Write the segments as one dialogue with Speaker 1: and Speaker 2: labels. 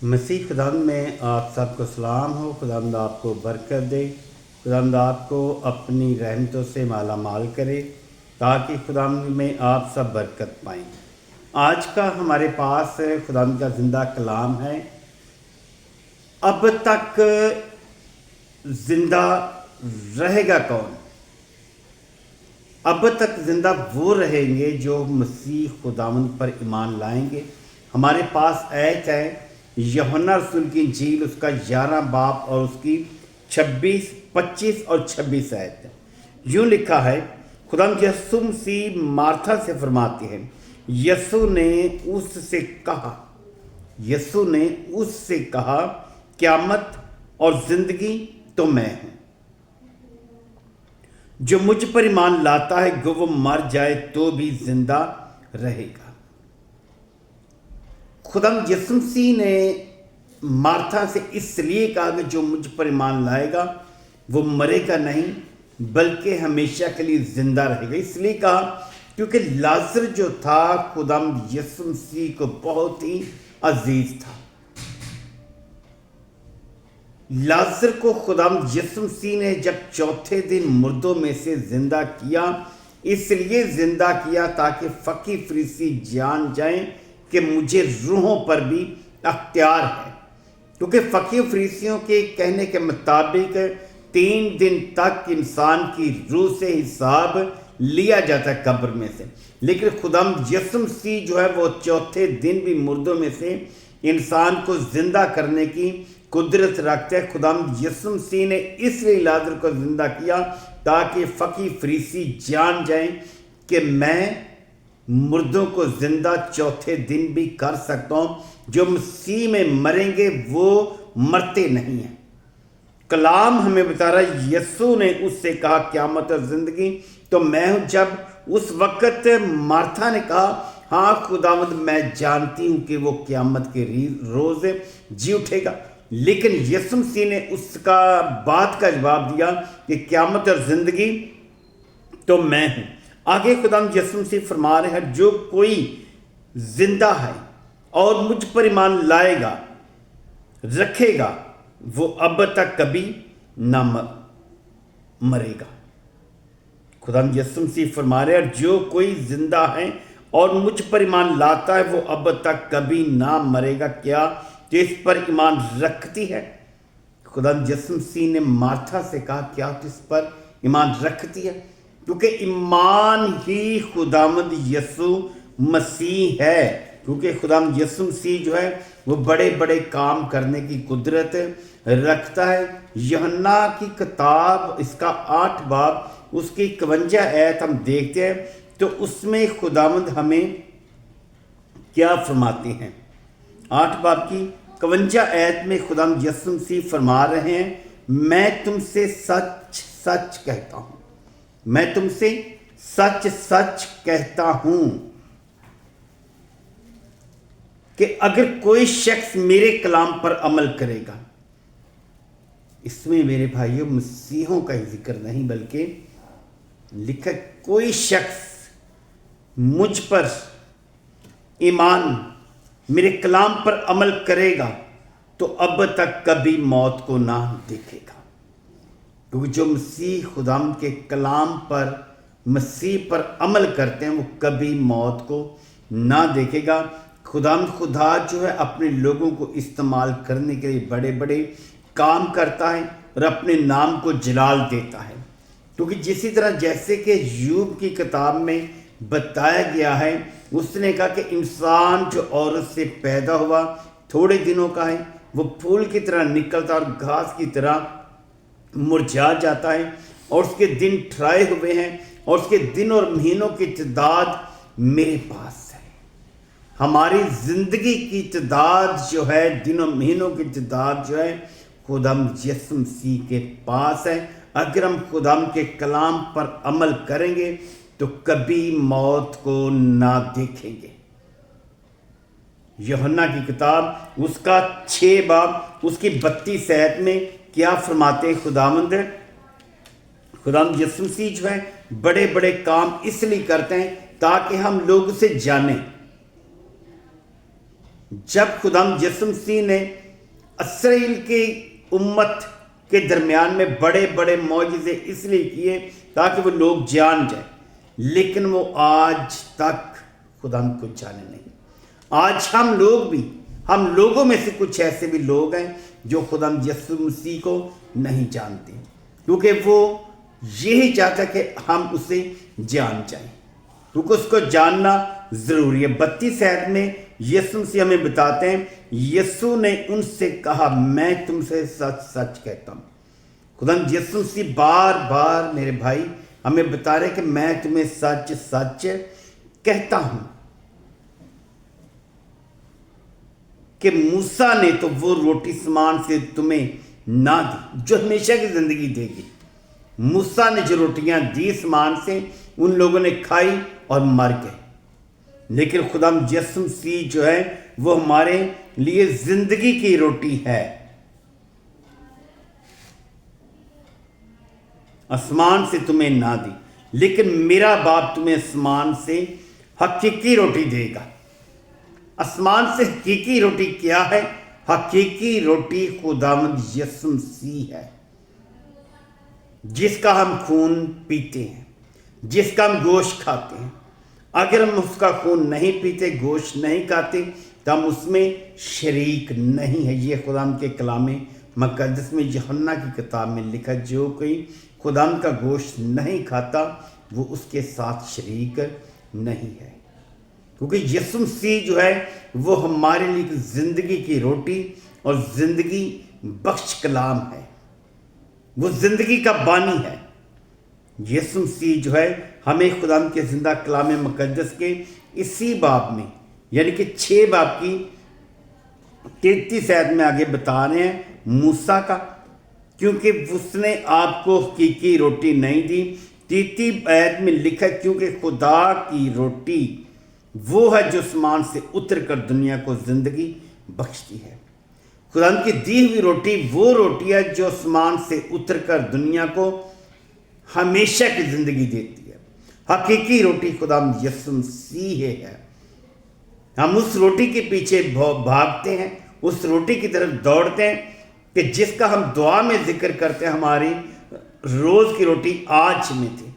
Speaker 1: मसीह खुदावंद में आप सबको सलाम हो। खुदावंद आपको बरकत दे, खुदावंद आपको अपनी रहमतों से माला माल करे ताकि खुदावंद में आप सब बरकत पाएँ। आज का हमारे पास खुदावंद का ज़िंदा कलाम है। अब तक ज़िंदा रहेगा कौन? अब तक ज़िंदा वो रहेंगे जो मसीह खुदावंद पर ईमान लाएंगे। हमारे पास आयत है यूहन्ना रसूल की इंजील उसका 11 बाब और उसकी 26, 25 और 26 आयत है। यूँ लिखा है, खुदावंद यीशु मसीह मार्था से फरमाते हैं, यीशु ने उससे कहा क़यामत और ज़िंदगी तो मैं हूँ। जो मुझ पर ईमान लाता है वो मर जाए तो भी जिंदा रहेगा। खुदावंद यीशु मसीह ने मार्था से इसलिए कहा कि जो मुझ पर ईमान लाएगा वो मरेगा नहीं बल्कि हमेशा के लिए जिंदा रहेगा। इसलिए कहा क्योंकि लाजर जो था खुदावंद यीशु मसीह को बहुत ही अजीज था। लाजर को खुदावंद यीशु मसीह ने जब चौथे दिन मुर्दों में से जिंदा किया, इसलिए जिंदा किया ताकि फकी फरीसी जान जाएं कि मुझे रूहों पर भी अख्तियार है। क्योंकि फकी फरीसियों के कहने के मुताबिक 3 दिन तक इंसान की रूह से हिसाब लिया जाता है कब्र में से, लेकिन खुदावंद यीशु मसीह जो है वो चौथे दिन भी मुर्दों में से इंसान को जिंदा करने की कुदरत रखते हैं। खुदावंद यीशु मसीह ने इसलिए लाजर को जिंदा किया ताकि फकी फरीसी जान जाएं कि मैं मुर्दों को जिंदा चौथे दिन भी कर सकता हूं। जो मसीह में मरेंगे वो मरते नहीं हैं। कलाम हमें बता रहा है यीशु ने उससे कहा क़यामत और जिंदगी तो मैं हूं। जब उस वक्त मार्था ने कहा हाँ खुदावंद मैं जानती हूं कि वो क़यामत के रोज़ जी उठेगा, लेकिन यीशु मसीह ने उसका बात का जवाब दिया कि क़यामत और ज़िंदगी तो मैं हूँ। आगे खुदावंद यीशु मसीह फरमा रहे हैं जो कोई जिंदा है और मुझ पर ईमान लाएगा रखेगा वो अब तक कभी ना मरेगा। खुदावंद यीशु मसीह फरमा रहे हैं जो कोई जिंदा है और मुझ पर ईमान लाता है वो अब तक कभी ना मरेगा। क्या जो इस पर ईमान रखती है? खुदावंद यीशु मसीह ने मार्था से कहा क्या तो इस पर ईमान रखती है? क्योंकि ईमान ही खुदावंद यीशु मसीह है। क्योंकि खुदावंद यीशु मसीह जो है वो बड़े बड़े काम करने की कुदरत रखता है। यूहन्ना की किताब इसका 8 बाब उसकी 51 आयत हम देखते हैं तो उसमें खुदावंद हमें क्या फरमाते हैं। 8 बाब की 51 आयत में खुदावंद यीशु मसीह फरमा रहे हैं मैं तुमसे सच सच कहता हूँ, मैं तुमसे सच सच कहता हूँ कि अगर कोई शख्स मेरे कलाम पर अमल करेगा, इसमें मेरे भाइयों मसीहों का ही जिक्र नहीं बल्कि लिखा कोई शख्स मुझ पर ईमान मेरे कलाम पर अमल करेगा तो अब तक कभी मौत को ना देखेगा। क्योंकि जो मसीह खुदावंद के कलाम पर मसीह पर अमल करते हैं वो कभी मौत को ना देखेगा। खुदावंद खुदा जो है अपने लोगों को इस्तेमाल करने के लिए बड़े बड़े काम करता है और अपने नाम को जलाल देता है। क्योंकि जिसी तरह जैसे कि यूब की किताब में बताया गया है उसने कहा कि इंसान जो औरत से पैदा हुआ थोड़े दिनों का है वो फूल की तरह निकलता और घास की तरह मुरझा जाता है और उसके दिन ठहराए हुए हैं और उसके दिन और महीनों की तादाद मेरे पास है। हमारी जिंदगी की तादाद जो है दिन और महीनों की तादाद जो है खुदावंद यीशु मसीह के पास है। अगर हम खुदावंद के कलाम पर अमल करेंगे तो कभी मौत को ना देखेंगे। यूहन्ना की किताब उसका 6 बाब उसकी 32 आयत में क्या फरमाते हैं खुदावंद यीशु मसीह जो है बड़े बड़े काम इसलिए करते हैं ताकि हम लोग उसे जानें। जब खुदाम यीशु मसीह ने इसराइल की उम्मत के दरमियान में बड़े बड़े मौजज़े इसलिए किए ताकि वो लोग जान जाए, लेकिन वो आज तक खुदाम को जाने नहीं। आज हम लोगों में से कुछ ऐसे भी लोग हैं जो खुदाम यीशु मसीह को नहीं जानते, क्योंकि वो यही चाहता कि हम उसे जान जाएं, क्योंकि उसको जानना ज़रूरी है। 32 आयत में यीशु मसीह हमें बताते हैं, यीशु ने उनसे कहा, मैं तुमसे सच सच कहता हूँ। खुदाम यीशु मसीह बार बार मेरे भाई हमें बता रहे कि मैं तुम्हें सच सच कहता हूँ कि मूसा ने तो वो रोटी समान से तुम्हें ना दी जो हमेशा की ज़िंदगी देगी। मूसा ने जो रोटियां दी समान से, उन लोगों ने खाई और मर गए, लेकिन खुदाम यीशु मसीह जो है वो हमारे लिए ज़िंदगी की रोटी है। आसमान से तुम्हें ना दी, लेकिन मेरा बाप तुम्हें आसमान से हकीकी रोटी देगा। आसमान से हकीकी रोटी क्या है? हकीकी रोटी खुदावंद यीशु मसीह है, जिसका हम खून पीते हैं, जिसका हम गोश्त खाते हैं। अगर हम उसका खून नहीं पीते, गोश्त नहीं खाते, तो हम उसमें शरीक नहीं है। ये खुदाम के कलाम मुक़द्दस में यूहन्ना की किताब में लिखा, जो कोई खुदाम का गोश्त नहीं खाता वो उसके साथ शरीक नहीं है। क्योंकि यीशु मसीह जो है वो हमारे लिए ज़िंदगी की रोटी और ज़िंदगी बख्श कलाम है, वो ज़िंदगी का बानी है। यीशु मसीह जो है हमें खुदाम के ज़िंदा कलाम मुक़द्दस के इसी बाब में, यानी कि 6 बाब की 33 आयत में आगे बता रहे हैं मूसा का, क्योंकि उसने आपको हकीकी रोटी नहीं दी। 33 आयत में लिखा, क्योंकि खुदा की रोटी वो है जो आसमान से उतर कर दुनिया को ज़िंदगी बख्शती है। खुदा की दी हुई रोटी वो रोटी है जो आसमान से उतर कर दुनिया को हमेशा की ज़िंदगी देती है। हकीकी रोटी खुदा यीशु मसीह है। हम उस रोटी के पीछे भागते हैं, उस रोटी की तरफ दौड़ते हैं कि जिसका हम दुआ में जिक्र करते हैं, हमारी रोज़ की रोटी आज में थी,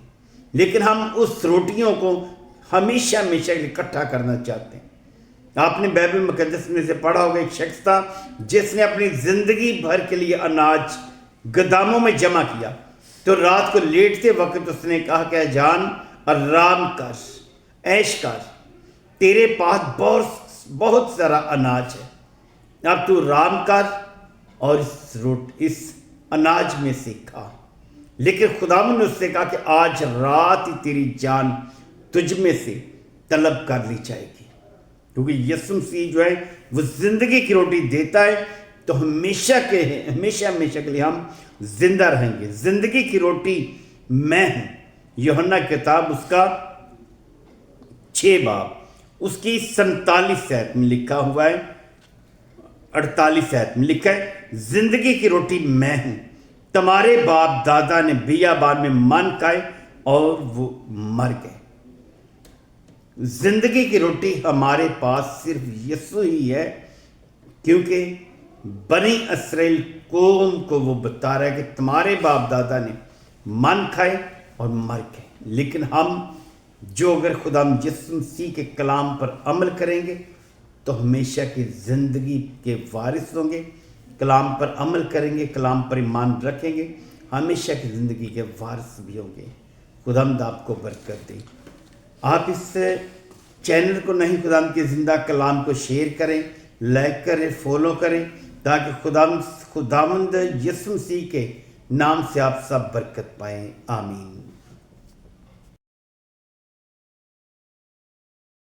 Speaker 1: लेकिन हम उस रोटियों को हमेशा हमेशा इकट्ठा करना चाहते हैं। आपने बाइबल मुक़द्दस में से पढ़ा होगा, एक शख्स था जिसने अपनी ज़िंदगी भर के लिए अनाज गोदामों में जमा किया, तो रात को लेटते वक्त उसने कहा कि जान आराम कर, ऐश कर, तेरे पास बहुत सारा अनाज है, अब तू आराम कर और इस अनाज में से खा। लेकिन खुदावंद ने उससे कहा कि आज रात ही तेरी जान तुझ में से तलब कर ली जाएगी, क्योंकि यीशु मसीह जो है वो ज़िंदगी की रोटी देता है, तो हमेशा हमेशा के लिए हम जिंदा रहेंगे। ज़िंदगी की रोटी मैं हूँ। यूहन्ना किताब उसका 6 बाब उसकी 47 आयत में लिखा हुआ है, 48 आयत में लिखा है, ज़िंदगी की रोटी मैं हूँ। तुम्हारे बाप दादा ने बियाबान में मन खाए और वो मर गए। ज़िंदगी की रोटी हमारे पास सिर्फ यीशु ही है, क्योंकि बनी इसराइल कौम को वो बता रहा है कि तुम्हारे बाप दादा ने मन खाए और मर गए। लेकिन हम जो अगर खुदा यीशु मसीह के कलाम पर अमल करेंगे तो हमेशा की ज़िंदगी के वारिस होंगे। कलाम पर अमल करेंगे, कलाम पर ईमान रखेंगे, हमेशा की ज़िंदगी के वारिस भी होंगे। खुदावंद आपको बरकत दे। आप इस चैनल को नहीं, खुदावंद के ज़िंदा कलाम को शेयर करें, लाइक करें, फॉलो करें, ताकि खुदावंद यीशु मसीह के नाम से आप सब बरकत पाएँ। आमीन।